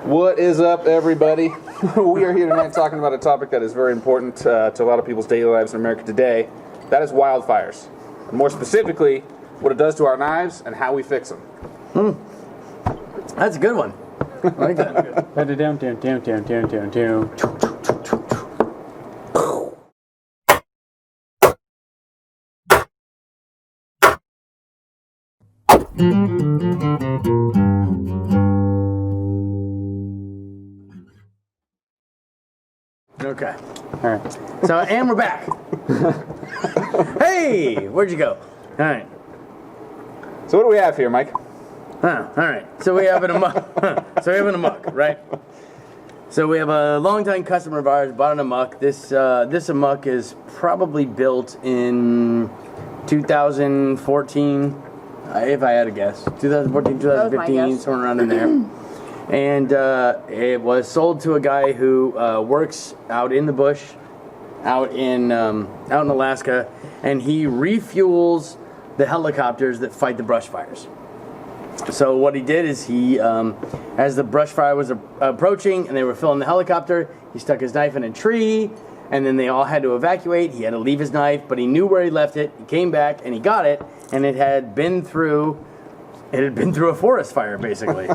What is up, everybody? We are here tonight talking about a topic that is very important to a lot of people's daily lives in America today. That is wildfires. And more specifically, what it does to our knives and how we fix them. That's a good one. I like that. Okay. All right. So, and we're back. Hey, where'd you go? All right. So what do we have here, Mike? All right. So we have an AMUK, right? So we have a longtime customer of ours bought an AMUK. This AMUK is probably built in 2014, if I had to guess. 2014, 2015, somewhere around in there. And it was sold to a guy who works out in the bush, out in Alaska, and he refuels the helicopters that fight the brush fires. So what he did is he, as the brush fire was approaching and they were filling the helicopter, he stuck his knife in a tree, and then they all had to evacuate. He had to leave his knife, but he knew where he left it. He came back and he got it, and it had been through a forest fire, basically.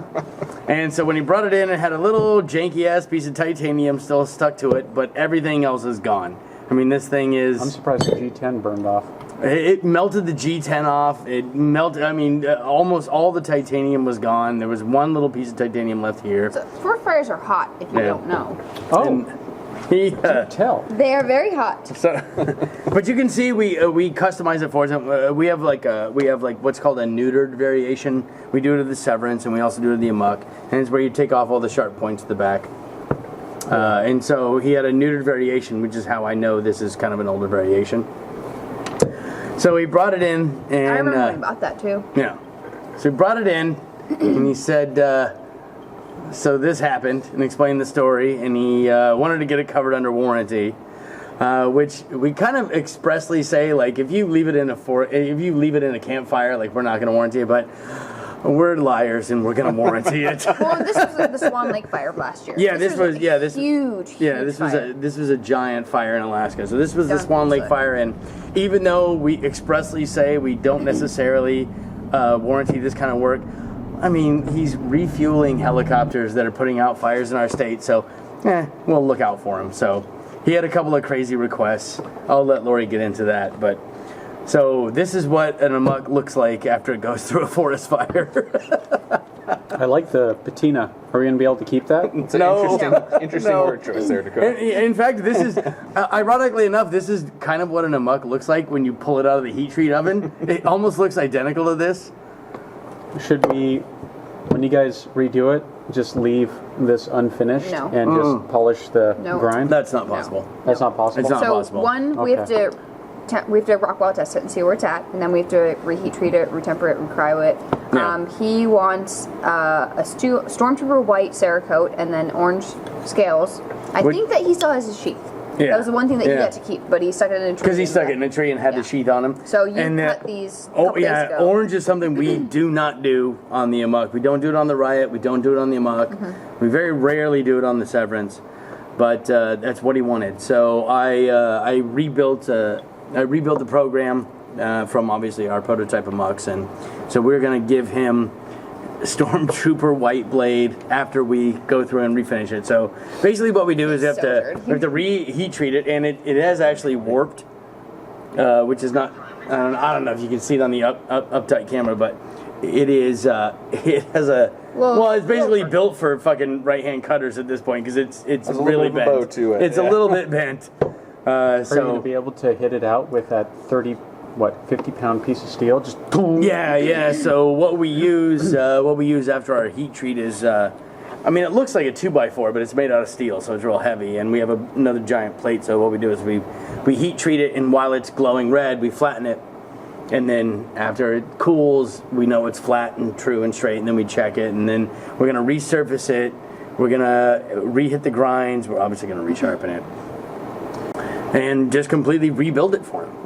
And so when he brought it in, it had a little janky-ass piece of titanium still stuck to it, but everything else is gone. I mean, this thing is... I'm surprised the G10 burned off. It melted the G10 off. It melted, I mean, almost all the titanium was gone. There was one little piece of titanium left here. So, forest fires are hot, if you don't know. Oh. And he, Tell. They are very hot. So, but you can see we customize it for them. We have like what's called a neutered variation. We do it to the Severance, and we also do it to the AMUK, and it's where you take off all the sharp points at the back. And so he had a neutered variation, which is how I know this is kind of an older variation. So he brought it in, and I remember when he bought that too. Yeah. So he brought it in, and he said, so this happened, and explained the story, and he wanted to get it covered under warranty, which we kind of expressly say, like, if you leave it in a campfire, like, we're not going to warranty it, but we're liars, and we're going to warranty it. Well, this was the Swan Lake fire last year. Yeah, this was huge. this fire. was a giant fire in Alaska. So this was the Don't Swan Lake think so. fire, and even though we expressly say we don't necessarily warranty this kind of work, I mean, he's refueling helicopters that are putting out fires in our state, so we'll look out for him. So he had a couple of crazy requests. I'll let Lori get into that, but so this is what an AMUK looks like after it goes through a forest fire. I like the patina. Are we going to be able to keep that? It's an interesting word choice there, Dakota. In fact, this is, ironically enough, this is kind of what an AMUK looks like when you pull it out of the heat treat oven. It almost looks identical to this. Should we, when you guys redo it, just leave this unfinished and just polish the grind? That's not possible. That's not possible? It's not So possible. we have to rock wall test it and see where it's at, and then we have to reheat treat it, retemper it, recryo it. Yeah. He wants a Stormtrooper white Cerakote and then orange scales. I think that he still has his sheath. Yeah. That was the one thing that he got to keep, but he stuck it in a tree. Because he stuck it in a tree and had the sheath on him. So you cut these a couple days ago. Orange is something we do not do on the AMUK. We don't do it on the Riot. We don't do it on the AMUK. We very rarely do it on the Severance. But that's what he wanted. So I rebuilt the program from obviously our prototype AMUKs, and so we're going to give him Stormtrooper white blade after we go through and refinish it. So basically what we do is we have to reheat treat it, and it has actually warped, which is not, I don't know if you can see it on the uptight camera, but it is it has a it's basically built for fucking right-hand cutters at this point, because it's really bent. Bow to it. It's a little bit bent. Are you going to be able to hit it out with that 50-pound piece of steel? Just boom. Yeah. So what we use after our heat treat is, I mean, it looks like a 2x4, but it's made out of steel, so it's real heavy. And we have another giant plate. So what we do is we heat treat it, and while it's glowing red, we flatten it. And then after it cools, we know it's flat and true and straight, and then we check it, and then we're gonna resurface it. We're gonna re-hit the grinds. We're obviously gonna resharpen it, and just completely rebuild it for him.